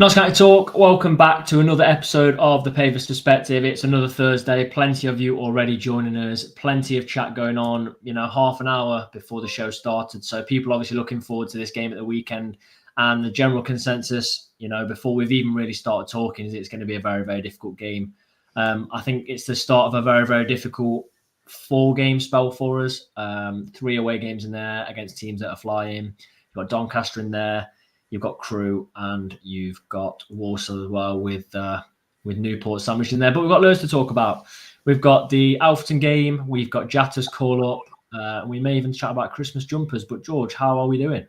Notts County Talk, welcome back to another episode of the Pavis Perspective. It's another Thursday, plenty of you already joining us, plenty of chat going on, half an hour before the show started. So people obviously looking forward to this game at the weekend, and the general consensus, before we've even really started talking, is it's going to be a very, very difficult game. I think it's the start of a very, very difficult 4-game spell for us. 3 away games in there against teams that are flying. You've got Doncaster in there. You've got Crewe and you've got Walsall as well with Newport sandwiched in there. But we've got loads to talk about. We've got the Alfreton game. We've got Jatta's call-up. We may even chat about Christmas jumpers. But, George, how are we doing?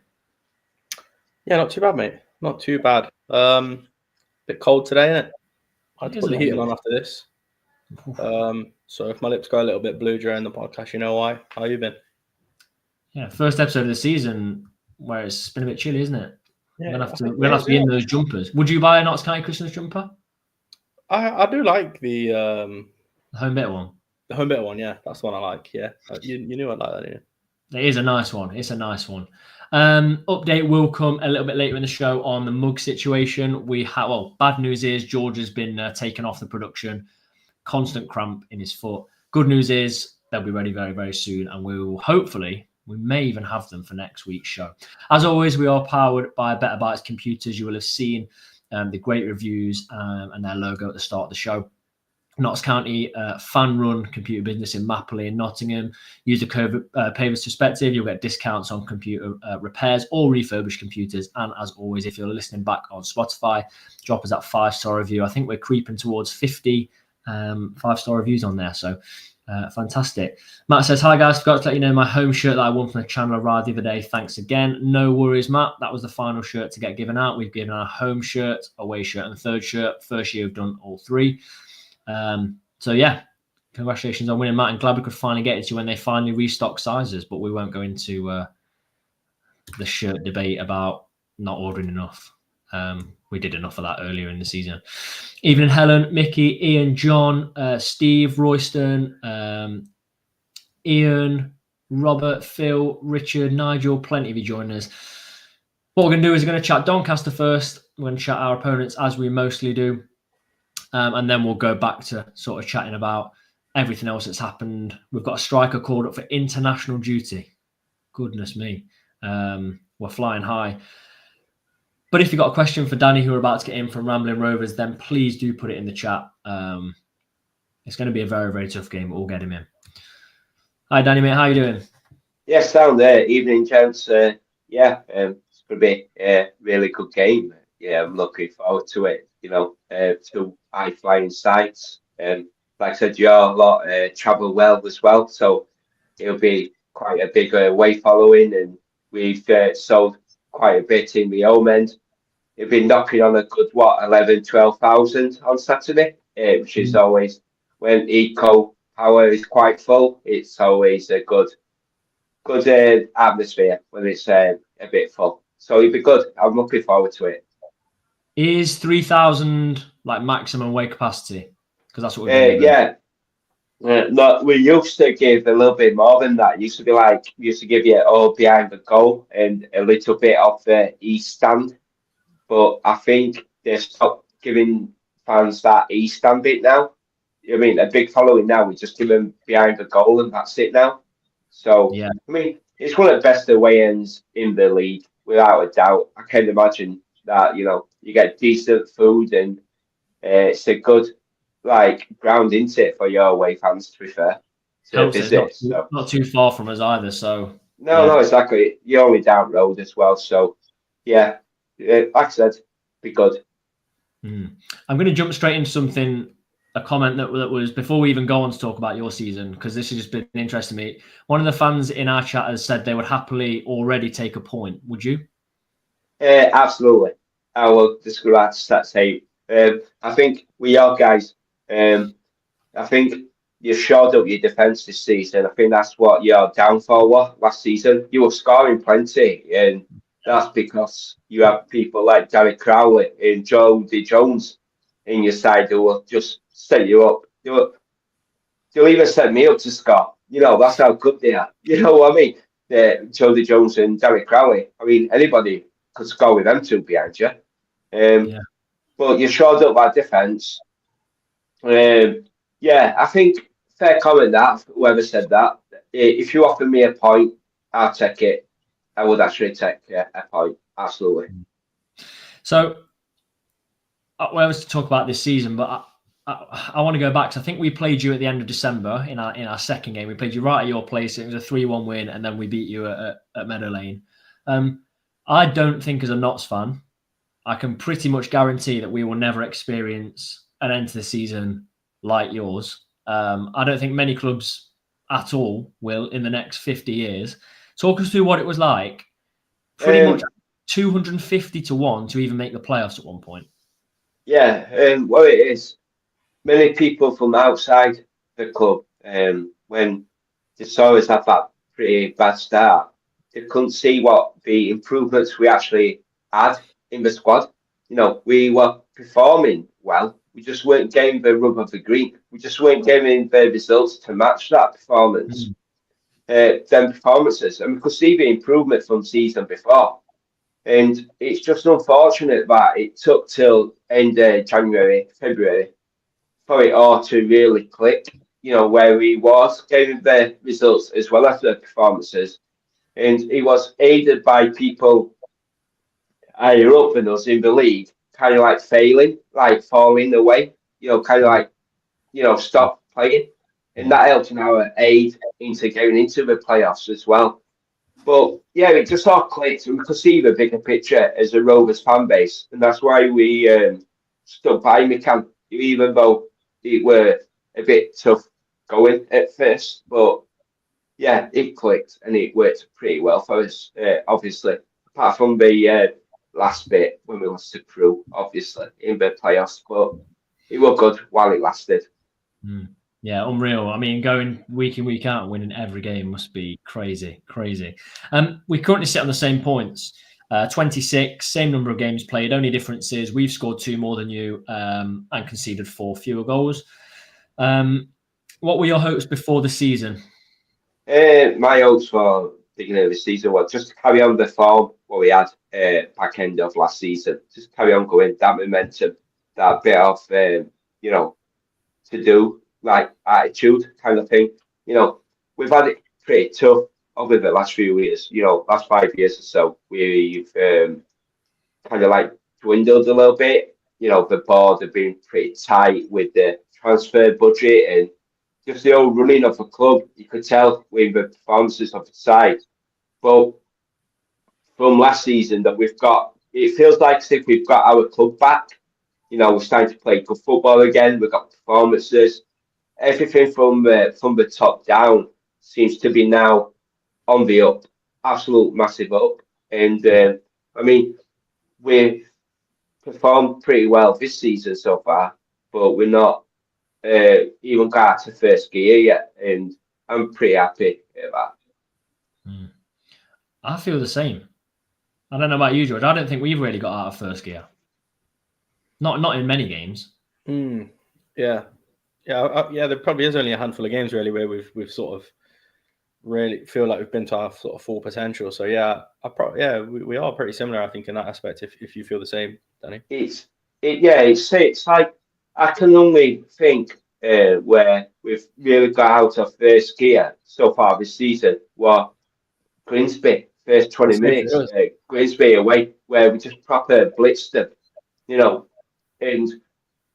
Yeah, not too bad, mate. Not too bad. Bit cold today, isn't it? I had to put the heating on after this. So if my lips go a little bit blue during the podcast, you know why. How you been? Yeah, first episode of the season where it's been a bit chilly, isn't it? Yeah, we're gonna have to be in those jumpers. Would you buy a Notts County Christmas jumper? I do like the home bit one. The home bit one, yeah, that's the one I like. Yeah, you knew I'd like that, didn't you? It is a nice one. It's a nice one. Update will come a little bit later in the show on the mug situation. Bad news is George has been taken off the production. Constant cramp in his foot. Good news is they'll be ready very, very soon, and we may even have them for next week's show. As always, we are powered by Better Bytes computers. You will have seen the great reviews and their logo at the start of the show. Notts County fan-run computer business in Mapley in Nottingham. Use the code Pavis Perspective. You'll get discounts on computer repairs or refurbished computers. And as always, if you're listening back on Spotify, drop us that 5-star review. I think we're creeping towards 50 5-star reviews on there. So fantastic. Matt says, hi guys, forgot to let you know my home shirt that I won from the Chandler ride the other day. Thanks again. No worries, Matt. That was the final shirt to get given out. We've given our home shirt, away shirt, and the third shirt. First year we've done all 3. So yeah, congratulations on winning, Matt. And glad we could finally get it to when they finally restock sizes, but we won't go into the shirt debate about not ordering enough. We did enough of that earlier in the season. Evening, Helen, Mickey, Ian, John, Steve, Royston, Ian, Robert, Phil, Richard, Nigel, plenty of you joining us. What we're going to do is we're going to chat Doncaster first. We're going to chat our opponents as we mostly do. And then we'll go back to sort of chatting about everything else that's happened. We've got a striker called up for international duty. Goodness me. We're flying high. But if you've got a question for Danny, who are about to get in from Rambling Rovers, then please do put it in the chat. It's going to be a very, very tough game, but we'll get him in. Hi, Danny, mate. How are you doing? Yes, down there. Evening, gents. It's going to be a really good game. Yeah, I'm looking forward to it. 2 high-flying sides. Like I said, your lot travel well as well, so it'll be quite a big way following, and we've sold quite a bit in the home end. It'll be knocking on a good 11,000-12,000 on Saturday, which is always, when eco power is quite full, it's always a good atmosphere when it's a bit full. So it'll be good. I'm looking forward to it. Is 3,000 like maximum weight capacity? Because that's what we're doing. Yeah. No, we used to give a little bit more than that. Used to give you all behind the goal and a little bit off the east stand. But I think they stopped giving fans that east stand bit now. I mean, a big following now. We just give them behind the goal and that's it now. So, yeah. I mean, it's one of the best away ends in the league, without a doubt. I can imagine that, you get decent food and it's a good ground into it for your away fans, to be fair. Not too far from us either, so no, exactly. You're only down road as well, so yeah, like I said, be good. I'm going to jump straight into a comment that was before we even go on to talk about your season, because this has just been interesting to me. One of the fans in our chat has said they would happily already take a point. Would you? Absolutely. I will just go out to say, I think we are guys. I think you shored up your defence this season. I think that's what your downfall was last season. You were scoring plenty, and that's because you have people like Derek Crowley and Jody Jones in your side who will just set you up. They'll even set me up to score. That's how good they are. You know what I mean? Jody Jones and Derek Crowley. I mean, anybody could score with them two behind you. but you shored up our defence. Yeah, I think fair comment that whoever said that. If you offer me a point, I'll take it. I would actually take a point. Absolutely. So, I was to talk about this season, but I want to go back. 'Cause I think we played you at the end of December in our second game. We played you right at your place. It was a 3-1 win, and then we beat you at Meadow Lane. I don't think, as a Notts fan, I can pretty much guarantee that we will never experience an end to the season like yours. I don't think many clubs at all will in the next 50 years. Talk us through what it was like. Pretty much 250 to 1 to even make the playoffs at one point. Yeah, well, it is. Many people from outside the club, when they saw us have that pretty bad start, they couldn't see what the improvements we actually had in the squad. You know, we were performing well. We just weren't getting the rub of the green. We just weren't getting the results to match that performance. Them performances, and we could see the improvement from season before. And it's just unfortunate that it took till end of January, February for it all to really click, you know, where he was getting the results as well as the performances. And he was aided by people higher up than us in the league, kind of like failing, like falling away, you know, kind of like, you know, stop playing. And that helped in our aid into getting into the playoffs as well. But yeah, it just all clicked, and we could see the bigger picture as a Rovers fan base, and that's why we stuck by McCann, even though it were a bit tough going at first. But yeah, it clicked, and it worked pretty well for us. Obviously, apart from the last bit when we lost to Crewe, obviously in the playoffs, but it was good while it lasted. Yeah, unreal. I mean, going week in, week out, winning every game must be crazy. We currently sit on the same points, 26, same number of games played. Only difference is we've scored 2 more than you and conceded 4 fewer goals. What were your hopes before the season? My hopes for the beginning of the season were just to carry on the form what we had back end of last season. Just carry on going, that momentum, that bit of, you know, to do. Like attitude kind of thing. You know, we've had it pretty tough over the last few years, you know, last 5 years or so. We've kind of like dwindled a little bit. You know, the board have been pretty tight with the transfer budget and just the old running of the club. You could tell with the performances of the side. But from last season that we've got, it feels like as if we've got our club back. You know, we're starting to play good football again. We've got performances. Everything from the top down seems to be now on the up, absolute massive up. And I mean, we've performed pretty well this season so far, but we're not even got to first gear yet, and I'm pretty happy about that. I feel the same. I don't know about you, George. I don't think we've really got out of first gear. Not in many games. Yeah. There probably is only a handful of games really where we've sort of really feel like we've been to our sort of full potential. So yeah, we are pretty similar, I think, in that aspect. If you feel the same, Danny. It's like I can only think where we've really got out of first gear so far this season was Grimsby, first 20 minutes, Grimsby away, where we just proper blitzed them, you know, and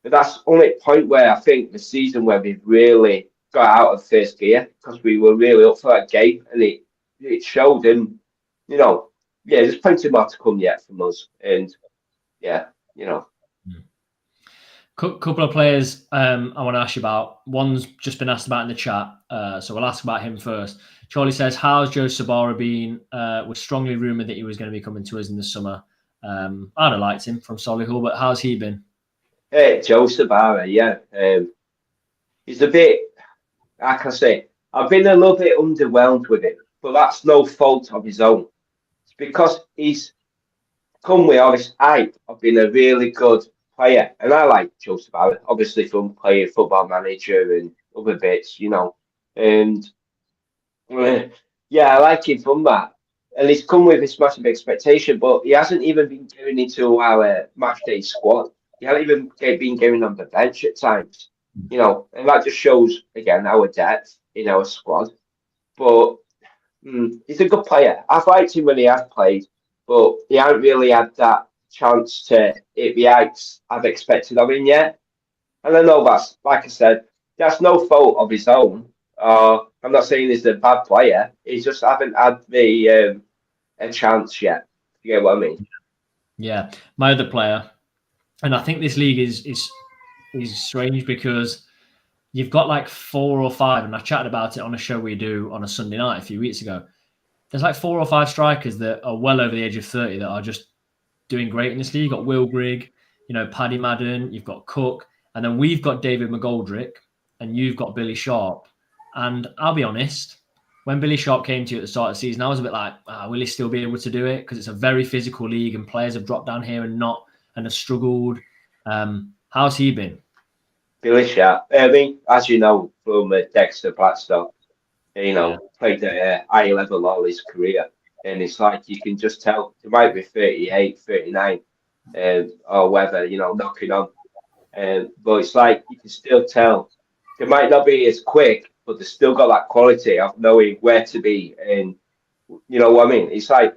that's only a point where I think the season where we've really got out of first gear because we were really up for that game, and it showed. And you know, yeah, there's plenty more to come yet from us, and yeah, you know. Couple of players I want to ask you about. One's just been asked about in the chat, so we'll ask about him first. Charlie says, "How's Joe Sabara been? Was strongly rumoured that he was going to be coming to us in the summer. I'd have liked him from Solihull, but how's he been?" Joe Sabara, yeah. He's a bit, like I say, I've been a little bit underwhelmed with him, but that's no fault of his own. It's because he's come with all this hype of being a really good player. And I like Joe Sabara, obviously from playing Football Manager and other bits, you know. And yeah, I like him from that. And he's come with this massive expectation, but he hasn't even been going into our match day squad. he hasn't even been given on the bench at times. You know, and that just shows again our depth in our squad. But he's a good player. I've liked him when he has played, but he hasn't really had that chance to hit the heights I've expected of him yet. And I know that's, like I said, that's no fault of his own. I'm not saying he's a bad player. He just haven't had the a chance yet. You get what I mean? Yeah, my other player, and I think this league is strange because you've got like 4 or 5, and I chatted about it on a show we do on a Sunday night a few weeks ago. There's like 4 or 5 strikers that are well over the age of 30 that are just doing great in this league. You've got Will Grigg, Paddy Madden, you've got Cook, and then we've got David McGoldrick, and you've got Billy Sharp. And I'll be honest, when Billy Sharp came to you at the start of the season, I was a bit like, will he still be able to do it? Because it's a very physical league and players have dropped down here and have struggled. How's he been? Billy Sharp. I mean, as you know from Dexter Blackstock, played at a high level all his career. And it's like you can just tell he might be 38, 39, or whether, knocking on. But it's like you can still tell they might not be as quick, but they still got that quality of knowing where to be. And you know what I mean? It's like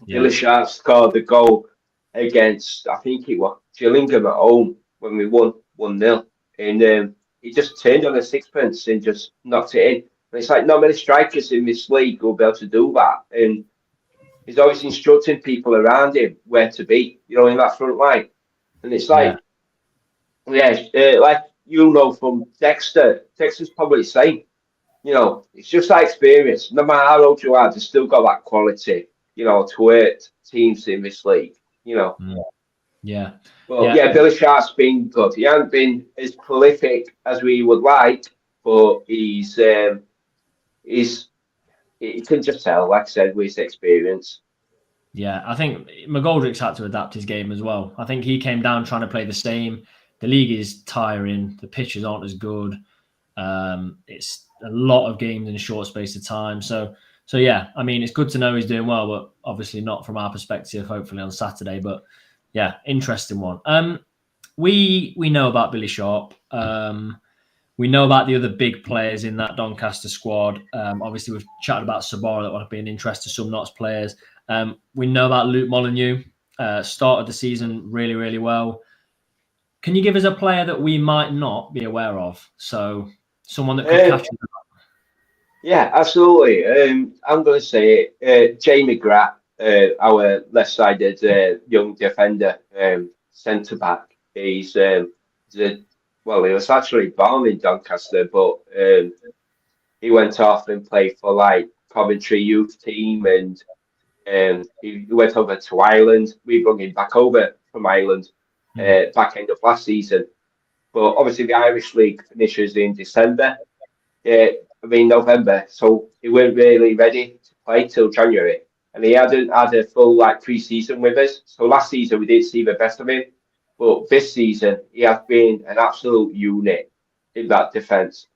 Billy Sharp scored the goal against, I think it was Gillingham at home when we won 1-0. And he just turned on a sixpence and just knocked it in. And it's like not many strikers in this league will be able to do that. And he's always instructing people around him where to be, in that front line. And it's like, like from Dexter, Dexter's probably the same. It's just that experience. No matter how old you are, they've still got that quality, to hurt teams in this league, Yeah. Well, Billy Sharp's been good. He hasn't been as prolific as we would like, but you can just tell, like I said, with his experience. Yeah, I think McGoldrick's had to adapt his game as well. I think he came down trying to play the same. The league is tiring. The pitches aren't as good. It's a lot of games in a short space of time. So yeah, I mean, it's good to know he's doing well, but obviously not from our perspective, hopefully on Saturday. But yeah, interesting one. We know about Billy Sharp. We know about the other big players in that Doncaster squad. Obviously, we've chatted about Sabara, that would be an interest to some Notts players. We know about Luke Molyneux. Started the season really, really well. Can you give us a player that we might not be aware of? So someone that could catch you. Yeah, absolutely. I'm going to say Jamie Gratt, our left-sided young defender, centre-back. He was actually born in Doncaster, but he went off and played for like Coventry youth team, and he went over to Ireland. We brought him back over from Ireland back end of last season. But obviously the Irish League finishes in December. November. So he weren't really ready to play till January. And he hadn't had a full pre-season with us. So last season we didn't see the best of him. But this season he has been an absolute unit in that defence.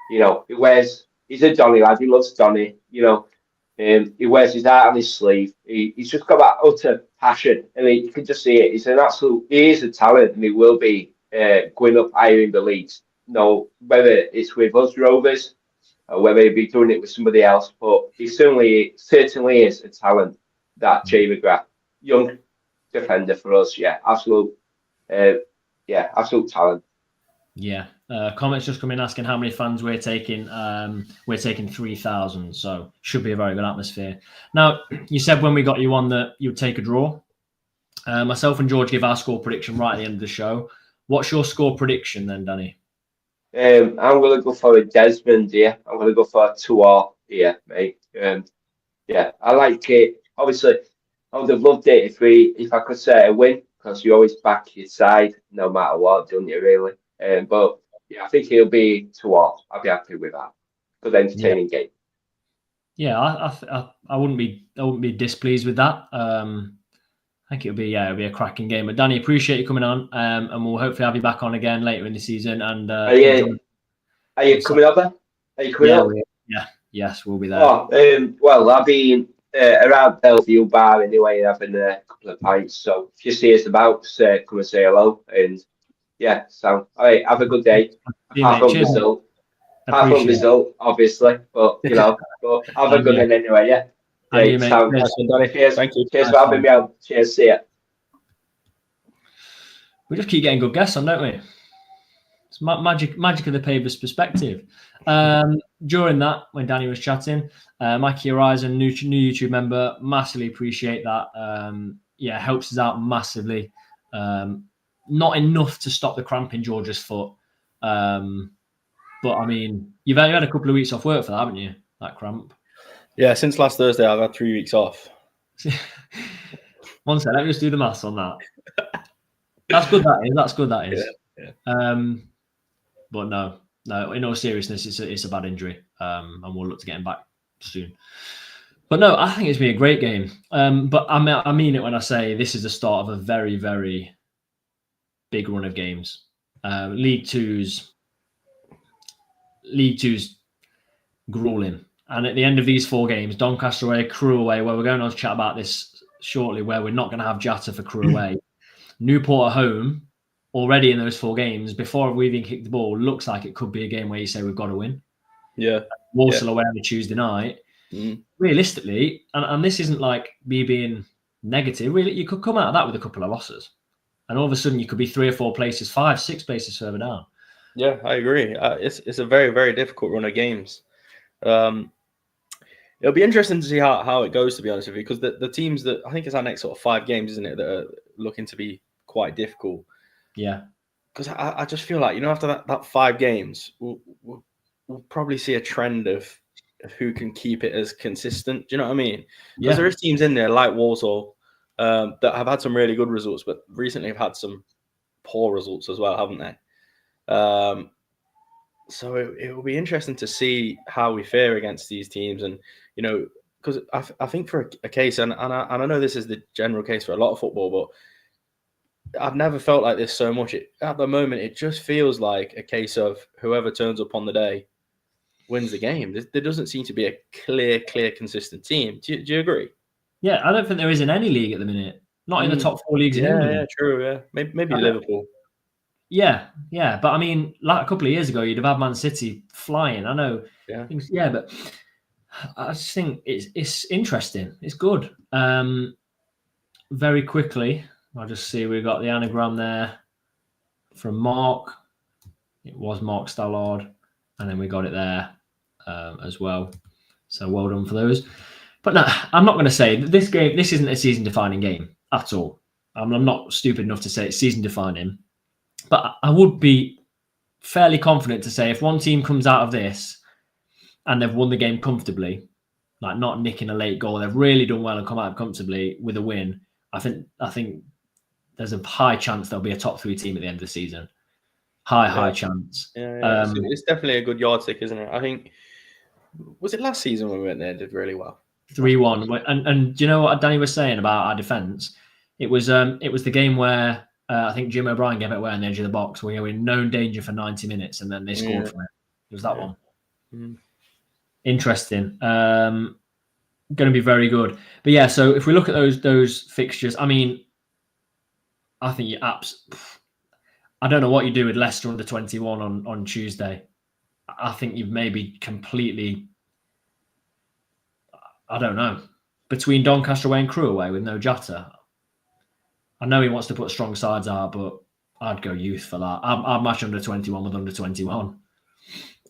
He's a Donny lad, he loves Donny, he wears his heart on his sleeve. He's just got that utter passion, and you can just see it. He is a talent, and he will be going up higher in the leagues. Whether it's with us Rovers or whether he'll be doing it with somebody else, but he certainly is a talent. That Jay McGrath, young defender for us, absolute talent. Yeah. Comments just come in asking how many fans we're taking. We're taking 3,000, so should be a very good atmosphere. Now, you said when we got you on that you would take a draw. Myself and George give our score prediction right at the end of the show. What's your score prediction then, Danny? I'm going to go for a Desmond here. I'm going to go for a 2-2 here, mate. I like it. Obviously, I would have loved it if I could say a win, because you always back your side no matter what, don't you, really? But yeah, I think it'll be 2-2. I'll be happy with that. Good entertaining game. Yeah, I wouldn't be displeased with that. I think it'll be a cracking game. But Danny, appreciate you coming on, and we'll hopefully have you back on again later in the season. And are you coming over? Are you coming up? Yeah, yes, we'll be there. Well, I'll be around Bellevue Bar anyway, having a couple of pints. So if you see us about, come and say hello. And yeah, so all right, have a good day. Apart from result, obviously, but but have a good one anyway. Yeah. Great. Cheers. Thank you. Cheers for having me on. Cheers. See ya. We just keep getting good guests on, don't we? It's magic of the Pavis perspective. During that, when Danny was chatting, Mikey Horizon, new YouTube member, massively appreciate that. Helps us out massively. Not enough to stop the cramp in George's foot. But I mean, you've had a couple of weeks off work for that, haven't you? That cramp. Yeah, since last Thursday, I've had 3 weeks off. One sec, let me just do the maths on that. That's good. That is. Yeah. But no. In all seriousness, it's a bad injury, and we'll look to get him back soon. But no, I think it's been a great game. But I mean it when I say this is the start of a very, very big run of games. League Two's grueling. And at the end of these 4 games, Doncaster away, Crewe away, where we're going on to chat about this shortly, where we're not going to have Jatta for Crewe away. Newport at home, already in those 4 games, before we've even kicked the ball, looks like it could be a game where you say we've got to win. Yeah. Walsall away on a Tuesday night. Realistically, and this isn't like me being negative, really, you could come out of that with a couple of losses. And all of a sudden you could be 3 or 4 places, 5, 6 places further down. Yeah, I agree. It's a very, very difficult run of games. It'll be interesting to see how it goes, to be honest with you, because the teams that I think it's our next sort of 5 games, isn't it, that are looking to be quite difficult. Yeah. Because I just feel like, after that 5 games, we'll probably see a trend of who can keep it as consistent. Do you know what I mean? Because there is teams in there like Walsall that have had some really good results, but recently have had some poor results as well, haven't they? So it will be interesting to see how we fare against these teams, and because I think for a case, and I know this is the general case for a lot of football, but I've never felt like this so much. At the moment, it just feels like a case of whoever turns up on the day wins the game. There doesn't seem to be a clear, consistent team. Do you agree? Yeah, I don't think there is in any league at the minute. Not in the top 4 leagues in England. Yeah, true. Yeah, maybe Liverpool. Yeah. But I mean, like a couple of years ago, you'd have had Man City flying. I know. Yeah. But I just think it's interesting. It's good. Very quickly, I'll just see we've got the anagram there from Mark. It was Mark Stallard, and then we got it there as well. So well done for those. But no, I'm not going to say that this isn't a season-defining game at all. I'm not stupid enough to say it's season-defining. But I would be fairly confident to say if one team comes out of this and they've won the game comfortably, like not nicking a late goal, they've really done well and come out comfortably with a win, I think there's a high chance there'll be a top 3 team at the end of the season. High chance. Yeah. It's definitely a good yardstick, isn't it? I think, was it last season when we went there and did really well? 3-1. And do you know what Danny was saying about our defence? It was the game where I think Jim O'Brien gave it away on the edge of the box. We were in known danger for 90 minutes, and then they scored from it. It was that one. Interesting. Going to be very good. But yeah, so if we look at those fixtures, I mean, I think I don't know what you do with Leicester under 21 on Tuesday. I think you've maybe completely, I don't know, between Doncaster away and Crewe away with no Jatta. I know he wants to put strong sides out, but I'd go youth for that. I'd match under 21 with under 21.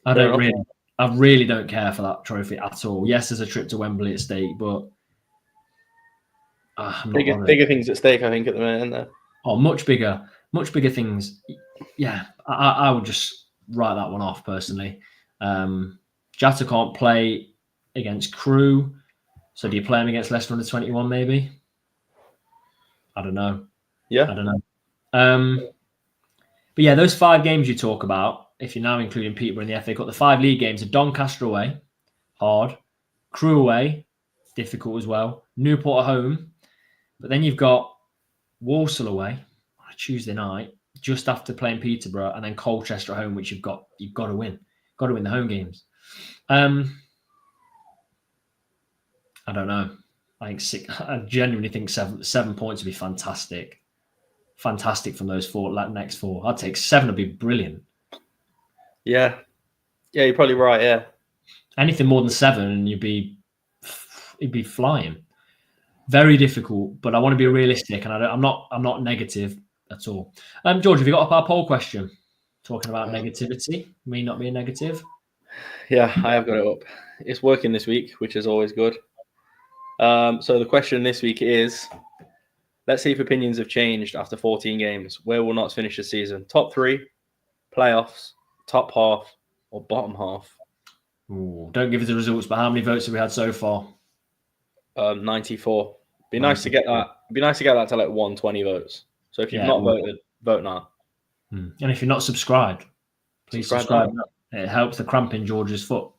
I really don't care for that trophy at all. Yes, there's a trip to Wembley at stake, but bigger things at stake, I think, at the minute, isn't there? Oh, much bigger things. Yeah, I would just write that one off personally. Jatta can't play against Crewe, so do you play him against Leicester under 21 maybe? I don't know. Yeah. I don't know. But yeah, those 5 games you talk about, if you're now including Peterborough in the FA Cup, the 5 league games are Doncaster away, hard. Crewe away, difficult as well. Newport at home. But then you've got Walsall away on a Tuesday night, just after playing Peterborough, and then Colchester at home, which you've got to win. Got to win the home games. I don't know. I genuinely think 7 points would be fantastic. Fantastic from those next 4. I'd take 7 would be brilliant. Yeah, you're probably right. Yeah, anything more than 7, and you'd be flying. Very difficult, but I want to be realistic, and I'm not negative at all. George, have you got up our poll question talking about negativity? Me not being negative. Yeah, I have got it up. It's working this week, which is always good. So the question this week is: let's see if opinions have changed after 14 games. Where will Notts finish the season? Top 3, playoffs, top half, or bottom half? Ooh, don't give us the results, but how many votes have we had so far? 94. Be nice to get that. Be nice to get that to like 120 votes. So if you've not voted, vote now. And if you're not subscribed, please subscribe. It helps the cramp in George's foot,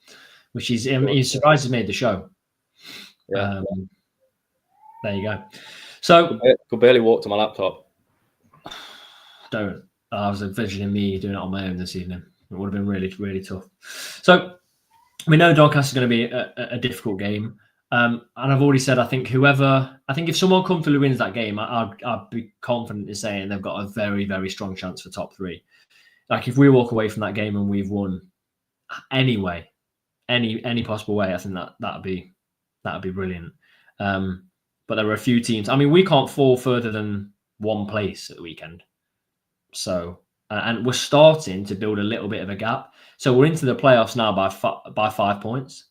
which he's surprised he's made the show. Yeah. There you go. So could barely walk to my laptop. Don't. I was envisioning me doing it on my own this evening. It would have been really, really tough. So we know Doncaster is going to be a difficult game. And I've already said, I think if someone comfortably wins that game, I'd be confident in saying they've got a very, very strong chance for top 3. Like if we walk away from that game and we've won anyway, any possible way, I think that'd be brilliant. But there are a few teams. I mean, we can't fall further than 1 place at the weekend. So, and we're starting to build a little bit of a gap. So we're into the playoffs now by 5 points.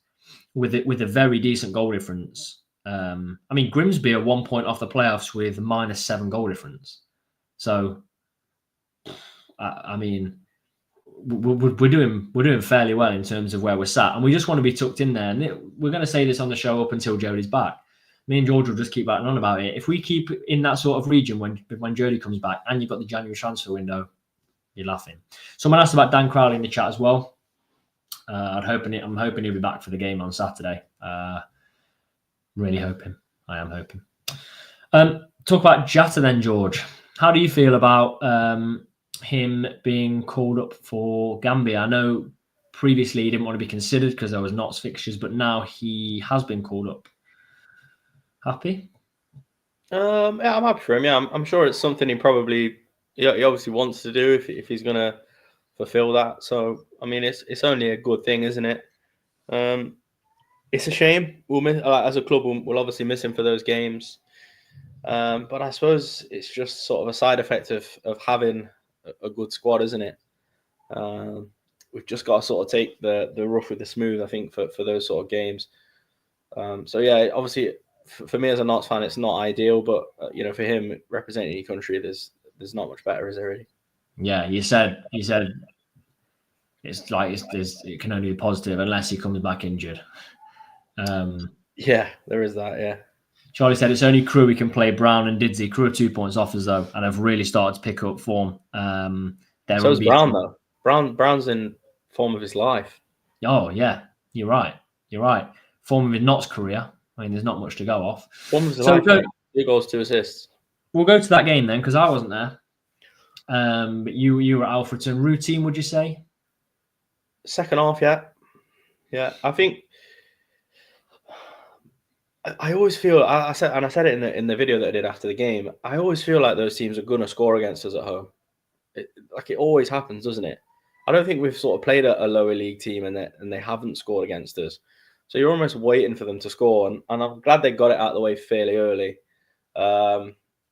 With a very decent goal difference. I mean, Grimsby are 1 point off the playoffs with -7 goal difference. So, I mean, we're doing fairly well in terms of where we're sat, and we just want to be tucked in there. And we're going to say this on the show up until Jodie's back. Me and George will just keep batting on about it. If we keep in that sort of region when Jodie comes back, and you've got the January transfer window, you're laughing. Someone asked about Dan Crowley in the chat as well. I'm hoping he'll be back for the game on Saturday. Really hoping. I am hoping. Talk about Jatta then, George. How do you feel about him being called up for Gambia? I know previously he didn't want to be considered because there was Notts fixtures, but now he has been called up. Happy? Yeah, I'm happy for him. Yeah, I'm sure it's something he obviously wants to do if he's going to fulfill that. So I mean, it's only a good thing, isn't it? It's a shame. We'll miss, as a club, we'll obviously miss him for those games. But I suppose it's just sort of a side effect of having a good squad, isn't it? We've just got to sort of take the rough with the smooth, I think, for those sort of games. So yeah, obviously for me as a Notts fan, it's not ideal, but for him representing your country, there's not much better, is there really? Yeah, you said it's like it can only be positive unless he comes back injured. Yeah, there is that. Yeah. Charlie said it's only Crewe we can play. Brown and Didsey. Crewe are 2 points off us though, and have really started to pick up form. So is Brown though. Brown's in form of his life. Oh yeah, you're right. Form of his Notts career. I mean, there's not much to go off. Form of his life. 2 goals, 2 assists. We'll go to that game then because I wasn't there. But you were at Alfreton. Routine, would you say? Second half, yeah. I think I always feel I said it in the video that I did after the game. I always feel like those teams are going to score against us at home. It always happens, doesn't it? I don't think we've sort of played a lower league team and they haven't scored against us. So you're almost waiting for them to score, and I'm glad they got it out of the way fairly early.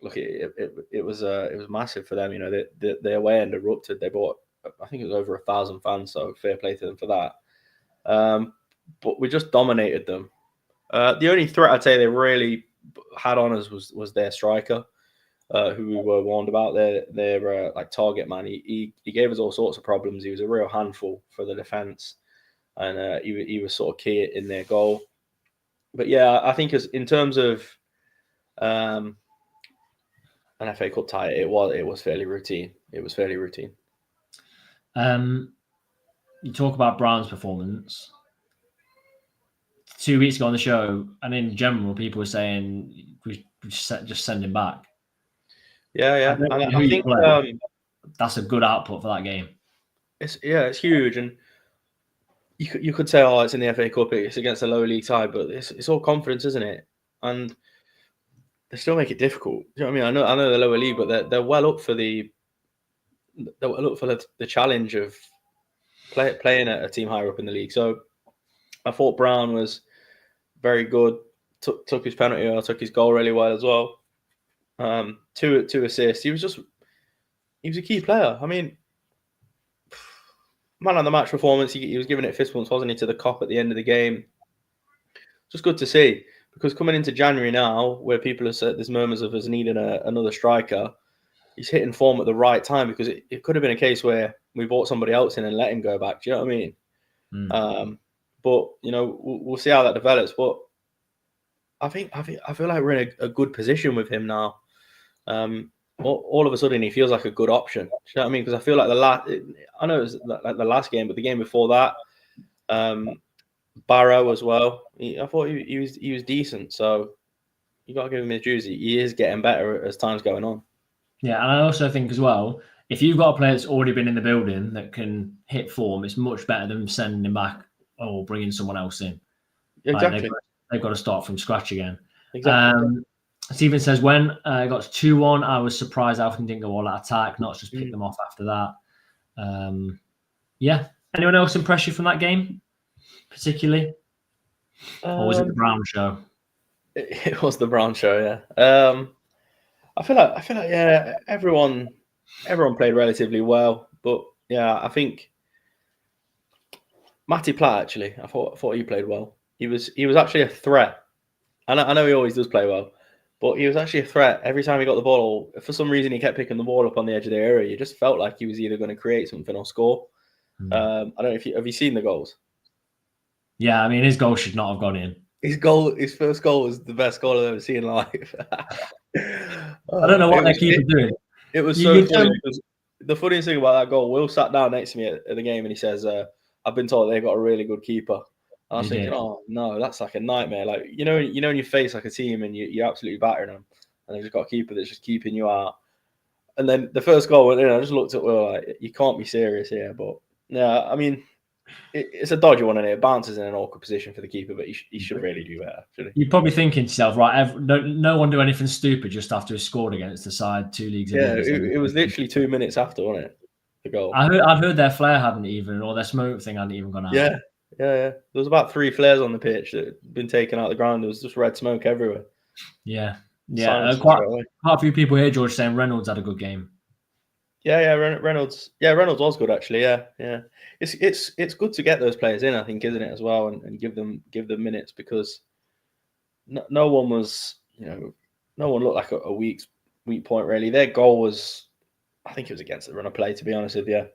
Look, it was massive for them. The away end erupted. They bought, I think it was over 1,000 fans, so fair play to them for that. But we just dominated them. The only threat I'd say they really had on us was their striker, who we were warned about. Their like target man. He gave us all sorts of problems. He was a real handful for the defence, and he was sort of key in their goal. But yeah, I think in terms of an FA Cup tie, it was fairly routine. It was fairly routine. You talk about Brown's performance 2 weeks ago on the show, and in general, people were saying we just send him back. Yeah. I think that's a good output for that game. It's huge, and you could say, oh, it's in the FA Cup, it's against a lower league side, but it's all confidence, isn't it? and they still make it difficult. Do you know what I mean? I know the lower league, but they're well up for the challenge of playing at a team higher up in the league. So I thought Brown was very good. Took his penalty, or took his goal really well as well. 2 assists. He was a key player. I mean, man on the match performance. He was giving it fist bumps, wasn't he, to the cop at the end of the game? Just good to see, because coming into January now, where people have said there's murmurs of us needing another striker, he's hitting form at the right time, because it could have been a case where we brought somebody else in and let him go back. Do you know what I mean? But we'll see how that develops. But I feel like we're in a good position with him now. All of a sudden, he feels like a good option. Do you know what I mean? Because I feel like I know it was like the last game, but the game before that, Barrow as well. I thought he was decent. So you got to give him his dues. He is getting better as time's going on. Yeah, and I also think as well, if you've got a player that's already been in the building that can hit form, it's much better than sending him back or bringing someone else in. Exactly. Like they've got to start from scratch again. Exactly. Stephen says, when it got to 2-1, I was surprised Alfin didn't go all out attack, not just pick them off after that. Yeah. Anyone else impress you from that game, particularly? Or was it the Brown show? It was the Brown show, yeah. I feel like yeah, everyone played relatively well, but yeah, I think Matty Platt, actually, I thought he played well. He was actually a threat. I know he always does play well, but he was actually a threat every time he got the ball. For some reason, he kept picking the ball up on the edge of the area. You just felt like he was either going to create something or score. I don't know if have you seen the goals? Yeah, I mean, his goal should not have gone in. His first goal was the best goal I've ever seen in life. I don't know what they keep doing. It was so funny, because the funniest thing about that goal, Will sat down next to me at the game and he says, I've been told they've got a really good keeper. And I was thinking, oh no, that's like a nightmare. Like, you know, when you face like a team and you're absolutely battering them, and they've just got a keeper that's just keeping you out. And then the first goal went in, I just looked at Will like, you can't be serious here. But yeah, I mean, it's a dodgy one, and it bounces in an awkward position for the keeper, but he should really do better, shouldn't he? You're probably thinking to yourself, right, no one do anything stupid just after he scored against the side 2 leagues. Yeah, it was literally 2 minutes after, wasn't it? The goal. I've heard their flare hadn't even, or their smoke thing hadn't even gone out. Yeah. There was about 3 flares on the pitch that had been taken out of the ground. There was just red smoke everywhere. Yeah. Quite a few people here, George, saying Reynolds had a good game. Yeah, Reynolds. Yeah, Reynolds was good actually. Yeah. It's good to get those players in, I think, isn't it, as well, and give them minutes, because no one was, no one looked like a weak point really. Their goal was, I think it was against the run of play, to be honest with you.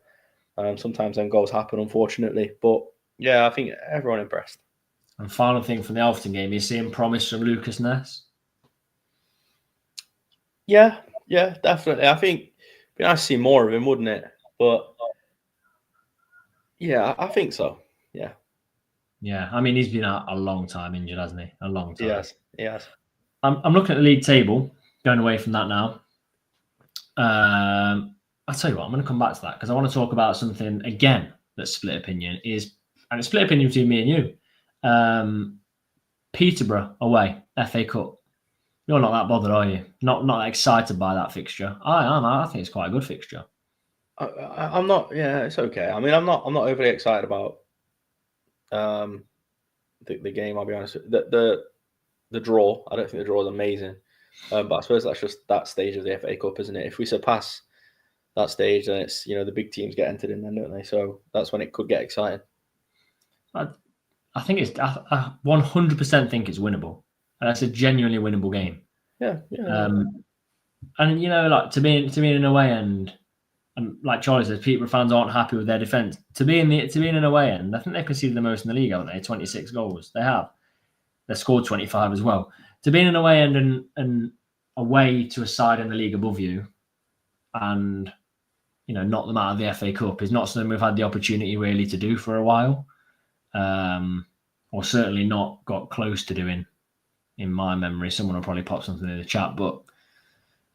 Sometimes them goals happen, unfortunately, but yeah, I think everyone impressed. And final thing from the Alfreton game, you're seeing promise from Lucas Ness? Yeah, definitely. I think it'd be nice to see more of him, wouldn't it? But yeah, I think so. Yeah. Yeah, I mean, he's been out a long time injured, hasn't he? A long time. Yes. I'm looking at the league table, going away from that now. I'll tell you what, I'm going to come back to that, because I want to talk about something, again, that's split opinion, and it's split opinion between me and you. Peterborough away, FA Cup. You're not that bothered, are you? Not that excited by that fixture. I am. I think it's quite a good fixture. I'm not. Yeah, it's okay. I mean, I'm not overly excited about the game. I'll be honest. The draw. I don't think the draw is amazing, but I suppose that's just that stage of the FA Cup, isn't it? If we surpass that stage, then it's the big teams get entered in, then, don't they? So that's when it could get exciting. I think I 100% think it's winnable. And that's a genuinely winnable game. Yeah. And like to be in an away end, and like Charlie says, Peterborough fans aren't happy with their defence. To be in an away end, I think they've conceded the most in the league, haven't they? 26 goals. They have. They've scored 25 as well. To be in an away end and away to a side in the league above you, and knock them out of the FA Cup is not something we've had the opportunity really to do for a while, or certainly not got close to doing. In my memory, someone will probably pop something in the chat, but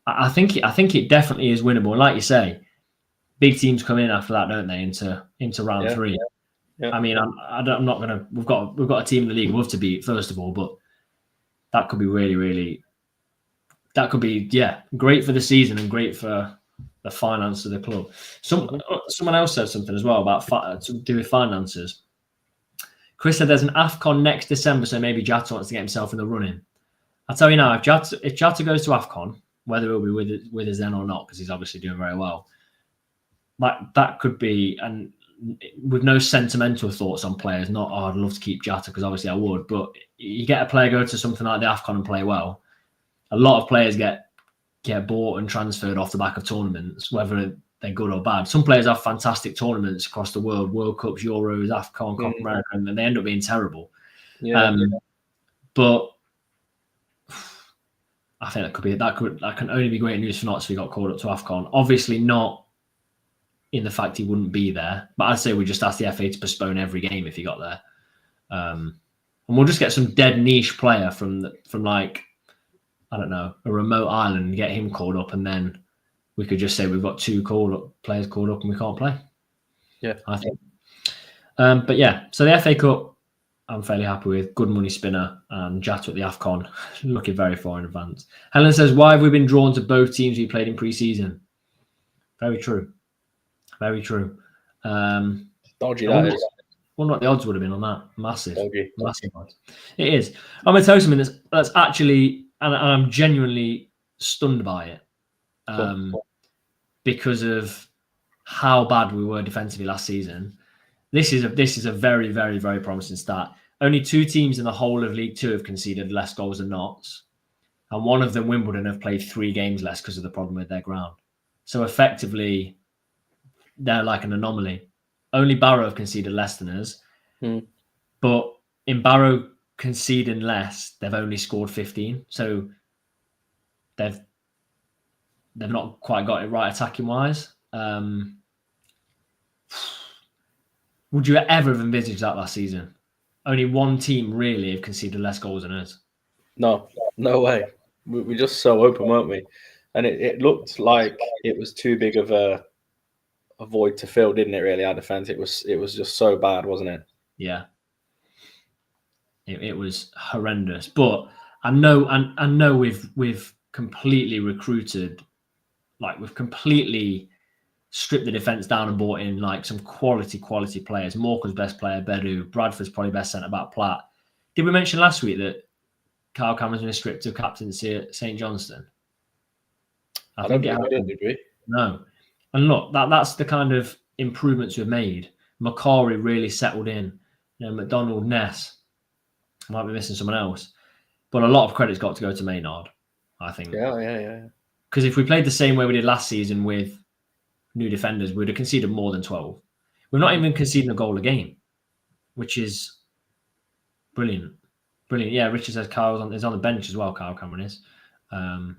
I think it definitely is winnable. And like you say, big teams come in after that, don't they? Into round 3. Yeah. I mean, I'm not gonna. We've got a team in the league above to beat, first of all, but that could be really, really. That could be great for the season and great for the finance of the club. Someone else said something as well about to do with finances. Chris said there's an AFCON next December, so maybe Jatta wants to get himself in the running. I'll tell you now, if Jatta goes to AFCON, whether he'll be with us then or not, because he's obviously doing very well, that could be, and with no sentimental thoughts on players, not, I'd love to keep Jatta, because obviously I would, but you get a player go to something like the AFCON and play well. A lot of players get bought and transferred off the back of tournaments, whether they're good or bad. Some players have fantastic tournaments across the world, World Cups, Euros, AFCON, Copa America, and they end up being terrible. But I think that can only be great news for Notts if he got called up to AFCON. Obviously not in the fact he wouldn't be there, but I'd say we just ask the FA to postpone every game if he got there. And we'll just get some dead niche player from like, I don't know, a remote island and get him called up, and then we could just say we've got 2 players called up and we can't play. Yeah, I think. But yeah, so the FA Cup, I'm fairly happy with. Good money spinner, and Jatta at the AFCON, looking very far in advance. Helen says, why have we been drawn to both teams we played in pre-season? Very true. Very true. Dodgy, that is. Wonder what the odds would have been on that. Massive. Dodgy. Massive odds. It is. I'm going to tell you something that's actually, and I'm genuinely stunned by it. Because of how bad we were defensively last season. This is a very, very, very promising start. Only 2 teams in the whole of League Two have conceded less goals than Notts, and one of them, Wimbledon, have played 3 games less because of the problem with their ground. So effectively, they're like an anomaly. Only Barrow have conceded less than us, but in Barrow conceding less, they've only scored 15. So they've not quite got it right attacking wise. Would you ever have envisaged that last season? Only 1 team really have conceded less goals than us. No way. We were just so open, weren't we? And it looked like it was too big of a void to fill, didn't it? Really, our defense. It was just so bad, wasn't it? Yeah. It was horrendous. But I know we've completely recruited, like we've completely stripped the defence down and brought in like some quality players. Morecambe's best player, Bedu. Bradford's probably best centre-back, Platt. Did we mention last week that Kyle Cameron's been stripped of captaincy at St Johnston? I don't think we did we? No. And look, that's the kind of improvements we've made. Macquarie really settled in. McDonald, Ness. I might be missing someone else. But a lot of credit's got to go to Maynard, I think. Yeah. Because if we played the same way we did last season with new defenders, we'd have conceded more than 12. We're not even conceding a goal a game, which is brilliant. Brilliant. Yeah, Richard says Kyle's is on the bench as well, Kyle Cameron is. I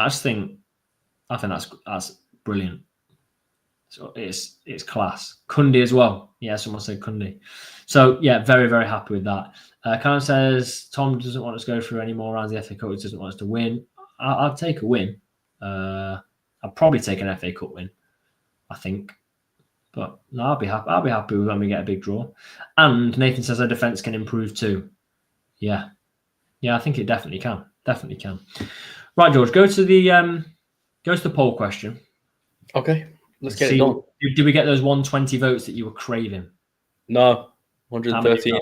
think that's brilliant. So it's class. Cundy as well. Yeah, someone said Cundy. So yeah, very, very happy with that. Kyle says Tom doesn't want us to go through any more rounds of the FA Cup. He doesn't want us to win. I'd take a win. I'd probably take an FA Cup win, I think. But no, I'll be happy when we get a big draw. And Nathan says our defence can improve too. Yeah, I think it definitely can. Definitely can. Right, George, go to the poll question. Okay, let's get it done. Did we get those 120 votes that you were craving? No, 113.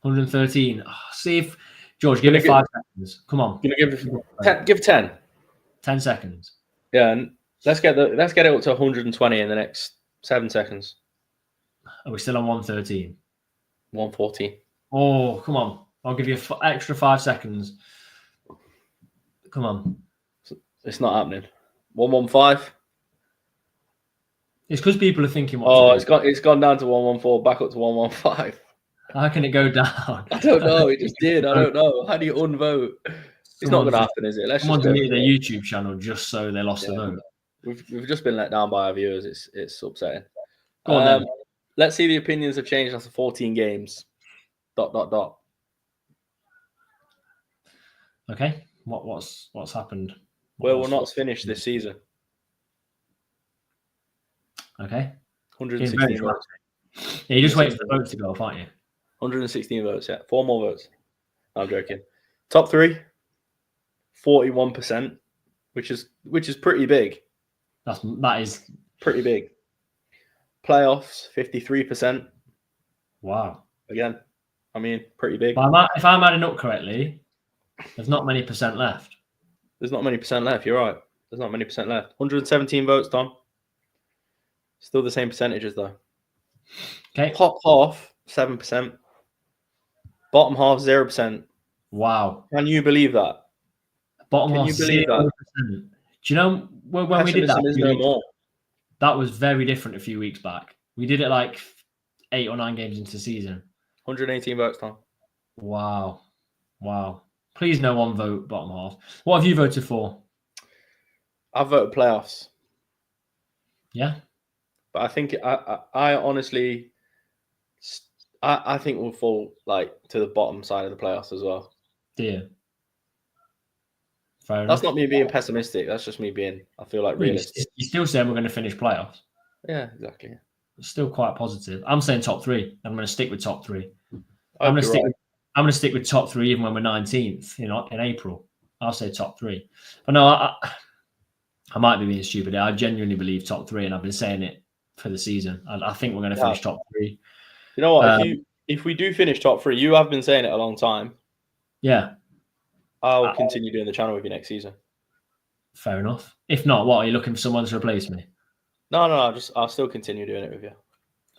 113. Oh, see if George, give it 5 seconds. Come on. Give 10. 10 seconds. Yeah, and let's get it up to 120 in the next 7 seconds. Are we still on 113? 114. Oh, come on. I'll give you extra 5 seconds. Come on. It's not happening. 115. It's because people are thinking. It's gone down to 114, back up to 115. How can it go down? I don't know. It just did. I don't know. How do you unvote? It's not going to happen, is it? Someone deleted their YouTube channel just so they lost the vote. We've just been let down by our viewers. It's upsetting. Go on, then. Let's see the opinions have changed after 14 games. ... Okay. What's happened? Where will Notts finish this season? Okay. 116 votes. Yeah, you just wait for the votes to go off, aren't you? 116 votes, yeah. 4 more votes. I'm joking. Top 3, 41%, which is pretty big. That is pretty big. Playoffs, 53%. Wow. Again, I mean, pretty big. But if I'm adding up correctly, there's not many percent left. There's not many percent left. You're right. There's not many percent left. 117 votes, Tom. Still the same percentages, though. Okay. Top half, 7%. Bottom half, 0%. Wow. Can you believe that? Bottom Can half, you believe 0%. that? Do you know when we did that? Is no more. That was very different a few weeks back. We did it like 8 or 9 games into the season. 118 votes, Tom. Wow. Please no one vote bottom half. What have you voted for? I voted playoffs. Yeah. But I think I honestly, I think we'll fall like to the bottom side of the playoffs as well. Dear. Fair enough. That's not me being pessimistic. That's just me being, I feel like, realistic. You're still saying we're going to finish playoffs. Yeah, exactly. It's still quite positive. I'm saying top 3. I'm going to stick with top 3. I'm going to stick with top 3 even when we're 19th, in April. I'll say top 3. But no, I might be being stupid. I genuinely believe top 3, and I've been saying it for the season. I think we're going to finish top 3. You know what? If we do finish top 3, you have been saying it a long time. Yeah. I'll continue doing the channel with you next season. Fair enough. If not, what, are you looking for someone to replace me? No. I'll still continue doing it with you.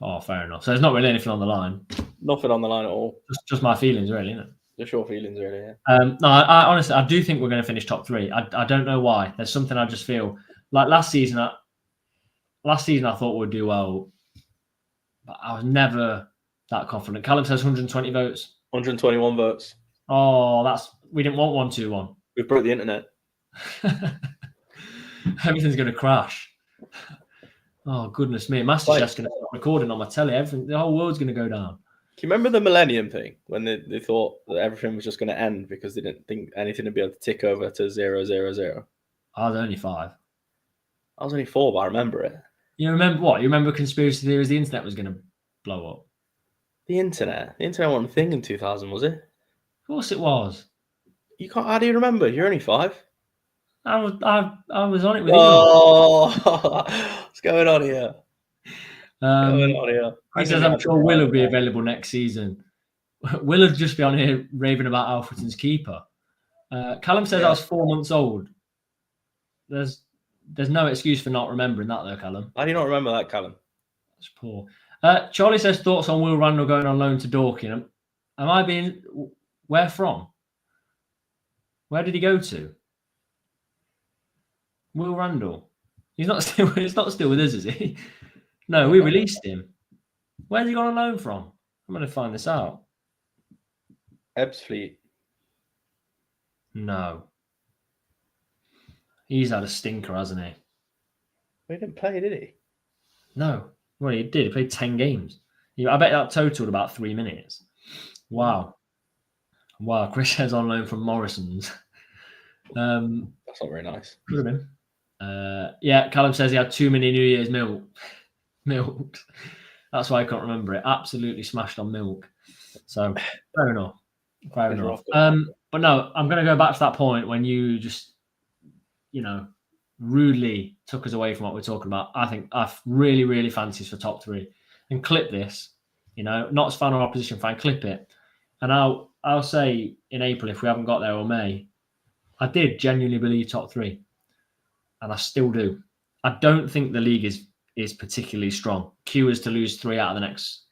Oh, fair enough. So there's not really anything on the line. Nothing on the line at all. Just my feelings, really, isn't it? Just your feelings, really. Yeah. No, I honestly, I do think we're going to finish top 3. I don't know why. There's something I just feel like last season. I thought we'd do well, but I was never that confident. Callum says 120 votes. 121 votes. Oh, we didn't want 121. We've broke the internet. Everything's going to crash. Oh, goodness me. MasterChef's going to start recording on my telly. The whole world's going to go down. Do you remember the Millennium thing when they thought that everything was just going to end because they didn't think anything would be able to tick over to 000? I was only 5. I was only 4, but I remember it. You remember what? You remember conspiracy theories the internet was going to blow up? The internet? The internet wasn't a thing in 2000, was it? Of course it was. You can't. How do you remember? You're only 5. I was on it with what's going on here? He says, I'm sure Will will be available next season. Will will just be on here raving about Alfreton's keeper. Callum says I was 4 months old. There's no excuse for not remembering that, though, Callum. How do you not remember that, Callum? That's poor. Charlie says thoughts on Will Randall going on loan to Dorking. Am I being... Where from? Where did he go to? Will Randall. He's not still with us, is he? No, we released him. Where's he gone on loan from? I'm going to find this out. Ebbsfleet. No. He's had a stinker, hasn't he? He didn't play, did he? No. Well, he did. He played 10 games. I bet that totaled about 3 minutes. Wow. Chris says on loan from Morrison's. That's not very nice. Could have been. Yeah, Callum says he had too many New Year's milk. That's why I can't remember it. Absolutely smashed on milk. So fair enough. But no, I'm going to go back to that point when you just, rudely took us away from what we're talking about. I think I really, really fancy us for top 3. And clip this, not as fan or opposition fan, clip it. And I'll say in April, if we haven't got there, or May, I did genuinely believe top 3. And I still do. I don't think the league is particularly strong. Q is to lose 3 out of the next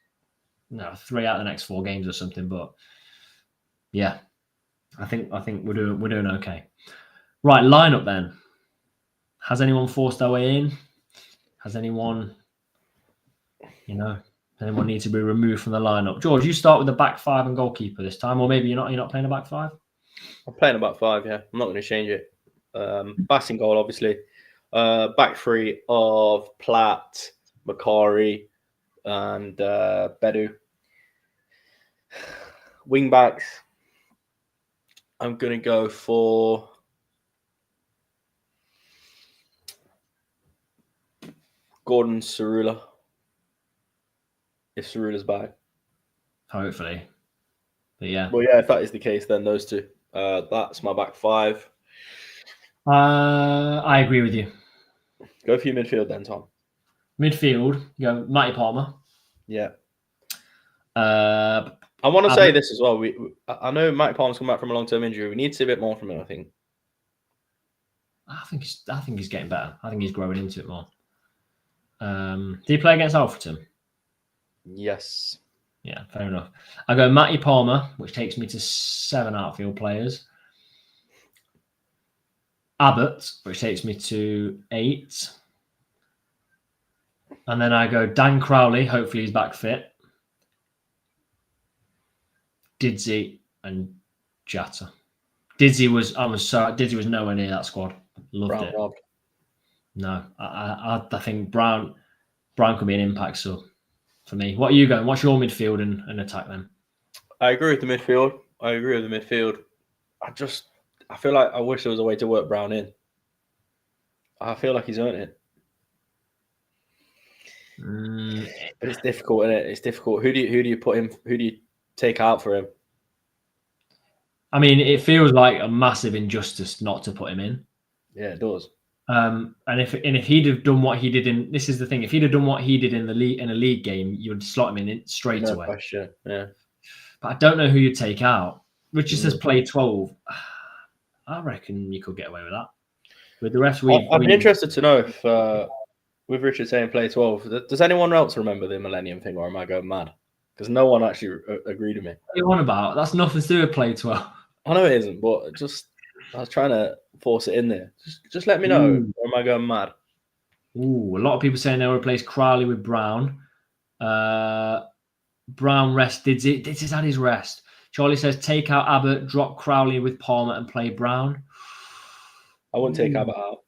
4 games or something. But yeah, I think we're doing okay. Right, lineup then. Has anyone forced their way in? Has anyone need to be removed from the lineup? George, you start with the back 5 and goalkeeper this time, or maybe you're not playing a back 5. I'm playing a back 5. Yeah, I'm not going to change it. Bass in goal, obviously. Back 3 of Platt, Macari, and Bedu. Wing backs. I'm going to go for Gordon Cerula. If Cerula's back. Hopefully. But yeah. Well, yeah, if that is the case, then those two. That's my back five. I agree with you. Go for your midfield then, Tom. Midfield, you go Matty Palmer. Yeah. I want to say this as well. I know Matty Palmer's come back from a long-term injury. We need to see a bit more from him, I think. I think he's getting better. I think he's growing into it more. Did he play against Alfreton? Yes. Yeah, fair enough. I go Matty Palmer, which takes me to 7 outfield players. Abbott, which takes me to 8. And then I go Dan Crowley, hopefully he's back fit. Didsey and Jatta. Didsey was nowhere near that squad. Loved it. Robbed. No, I think Brown could be an impact sub for me. What are you going? What's your midfield and attack then? I agree with the midfield. I feel like I wish there was a way to work Brown in. I feel like he's earned it. But it's difficult, isn't it? It's difficult. Who do you put him? Who do you take out for him? I mean, it feels like a massive injustice not to put him in. Yeah, it does. And if he'd have done what he did if he'd have done what he did in the league in a league game, you would slot him in straight away. No question. Yeah. But I don't know who you'd take out. Richard says play 12. I reckon you could get away with that. With the rest, I'd be interested to know if, with Richard saying play 12, does anyone else remember the Millennium thing, or am I going mad? Because no one actually agreed with me. What are you on about? That's nothing to do with play 12. I know it isn't, but I was trying to force it in there. Just let me know, or am I going mad? Ooh, a lot of people saying they'll replace Crowley with Brown. Brown rest. Didsey's had his rest. Charlie says take out Abbott, drop Crowley with Palmer and play Brown. I wouldn't take Abbott out.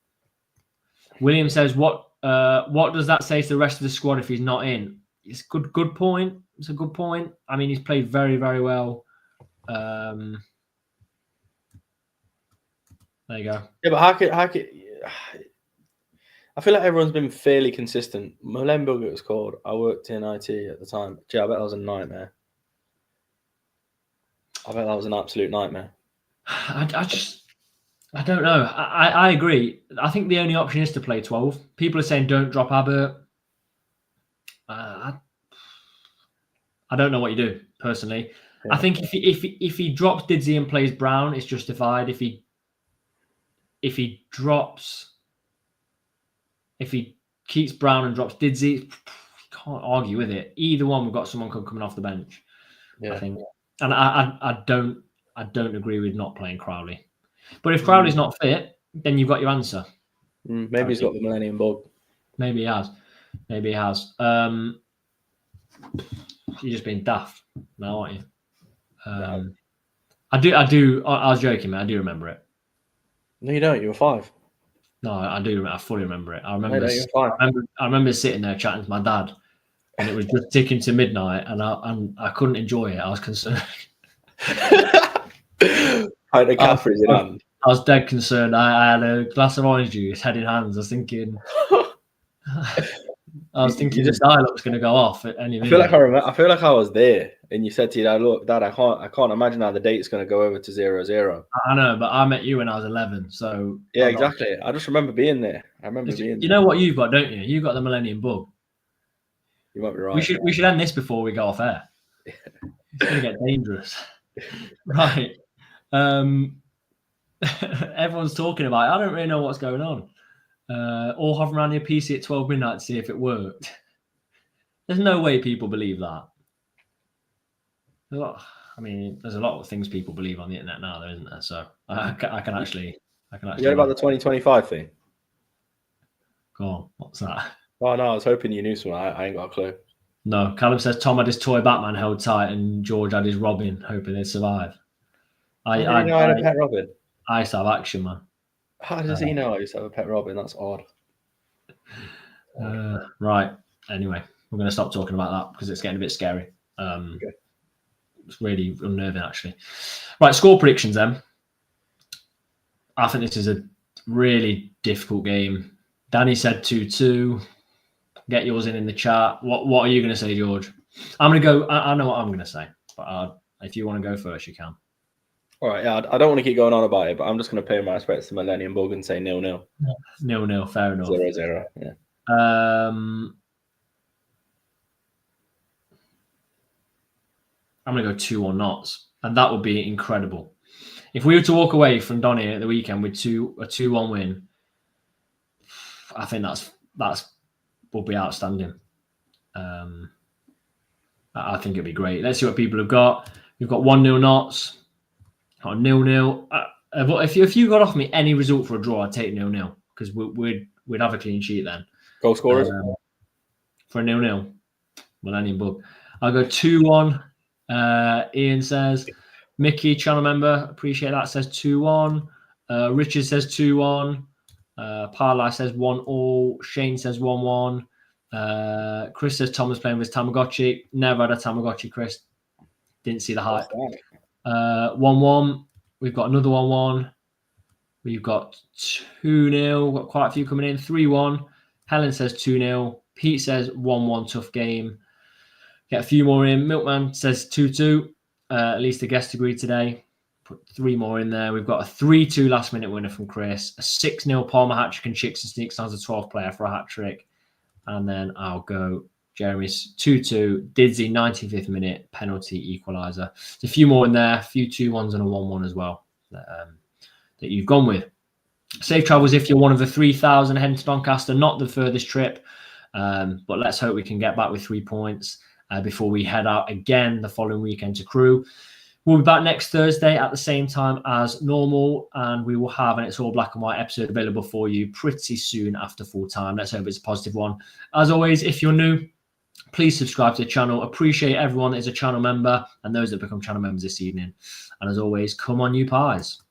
William says what does that say to the rest of the squad if he's not in? It's a good point. It's a good point. I mean, he's played very, very well. There you go. Yeah, but how could I feel like everyone's been fairly consistent. Molenbeek, it was called. I worked in IT at the time. Gee, I bet that was a nightmare. I bet that was an absolute nightmare. I don't know. I agree. I think the only option is to play 12. People are saying don't drop Abbott. I don't know what you do personally. Yeah. I think if he drops Didsey and plays Brown, it's justified. If he keeps Brown and drops Didsey, you can't argue with it. Either one, we've got someone coming off the bench. Yeah. I think, and I don't agree with not playing Crowley. But if Crowley's not fit, then you've got your answer. Maybe he's got the Millennium Bug. Maybe he has. You're just being daft now, aren't you? I do. I was joking, man. I do remember it. No, you don't. You were 5. No, I do. I fully remember it. I remember sitting there chatting to my dad, and it was just ticking to midnight, and I couldn't enjoy it. I was concerned. I was dead concerned. I had a glass of orange juice, head in hands. I was thinking the dialogue's going to go off at any minute. I feel like I was there, and you said to your dad, "Look, Dad, I can't imagine how the date's going to go over to 0-0." I know, but I met you when I was 11, so yeah, exactly. I just remember being there. You know what you've got, don't you? You've got the Millennium Bug. You might be right. We should end this before we go off air. It's going to get dangerous, right? Everyone's talking about it. I don't really know what's going on. Or hovering around your PC at 12 midnight to see if it worked. There's no way people believe that. There's a lot of things people believe on the internet now, there isn't there? So I can actually. You heard about the 2025 thing? Go on. What's that? Oh no, I was hoping you knew something. I ain't got a clue. No, Callum says Tom had his toy Batman held tight, and George had his Robin, hoping they'd survive. I had a pet Robin. I used to have Action Man. How does he know I used to have a pet Robin? That's odd. Right. Anyway, we're going to stop talking about that because it's getting a bit scary. Okay. It's really unnerving, actually. Right, score predictions then. I think this is a really difficult game. Danny said 2-2. Get yours in the chat. What are you going to say, George? I'm going to go. I know what I'm going to say, but If you want to go first, you can. All right, yeah, I don't want to keep going on about it, but I'm just going to pay my respects to Millennium Bug and say 0-0. 0-0, fair enough. 0-0, yeah. I'm going to go 2-1 Notts, and that would be incredible. If we were to walk away from Donny at the weekend with a 2-1 win, I think that's would be outstanding. I think it'd be great. Let's see what people have got. We've got 1-0 Notts, got 0-0. If you got off me any result for a draw, I'd take 0-0 because we'd have a clean sheet then. Goal scorers for a 0-0. Millennium Bug. I'll go 2-1. Ian says, Mickey, channel member, appreciate that, says 2-1. Richard says 2-1. Parlay says 1-1. Shane says 1-1. Chris says Thomas playing with his Tamagotchi. Never had a Tamagotchi, Chris. Didn't see the hype. 1-1. We've got another 1-1. We've got 2-0. We've got quite a few coming in. 3-1. Helen says 2-0. Pete says 1-1 tough game. Get a few more in. Milkman says 2-2. At least the guest agreed today. Put 3 more in there. We've got a 3-2 last minute winner from Chris. A 6-0 Palmer hat-trick and Chicks and Sneaks as a 12th player for a hat-trick. And then I'll go Jeremy's 2-2. Didsy 95th minute penalty equaliser. There's a few more in there. A few 2-1s and a 1-1 as well that you've gone with. Safe travels if you're one of the 3,000 heading to Doncaster. Not the furthest trip. But let's hope we can get back with 3 points before we head out again the following weekend to Crewe. We'll be back next Thursday at the same time as normal, and we will have an It's All Black and White episode available for you pretty soon after full time. Let's hope it's a positive one. As always, if you're new, please subscribe to the channel. Appreciate everyone that is a channel member and those that become channel members this evening. And as always, come on, you pies.